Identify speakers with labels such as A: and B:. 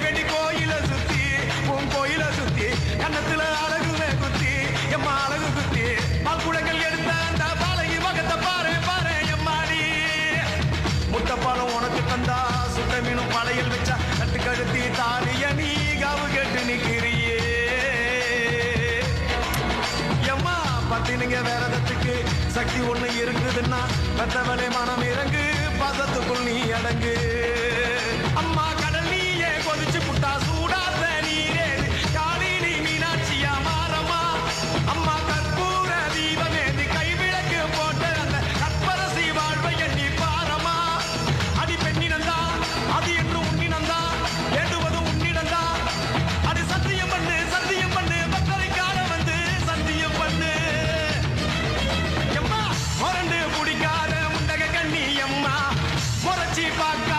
A: அடிக்கடி கோயில சுத்தி உன் கோயில சுத்தி கண்ணத்துல அழகுமே குத்தி எம்மா அழகு குத்தி பால்குடங்கள் எடுத்த அந்த பாலகி மகத்தை பாரு பாரு எம்மாடி முட்டைப்பாலம் உனக்கு தந்தா சுட்ட மீனும் பழையல் வச்சா கட்டு கழுத்தி தாலிய நீ காவு கேட்டு நிக்கிறியே எம்மா பத்தினிங்க வேறதத்துக்கு சக்தி ஒண்ணு இருக்குதுன்னா பெத்தவளே மனம் இறங்கு பாசத்துக்குள் நீ அடங்கு அம்மா கடல் நீயே கொதிச்சு புட்டா சூடாத நீரே காலினி மீனாட்சியா மாறம்மா அம்மா கற்பூர தீபமேந்தி கைவிளக்கு போட்ட அந்த கற்பரசி வாழ்வை எண்ணி பாரம்மா அடி பெண்ணினந்தா அது என்று உன்னினந்தா வேண்டுவது உன்னிடந்தா அது சத்தியம் பண்ணு பக்தரை காண வந்து சத்தியம் பண்ணு எம்மா முரண்டு பிடிக்காத முண்டக கண்ணி எம்மா முறைச்சி பார்க்க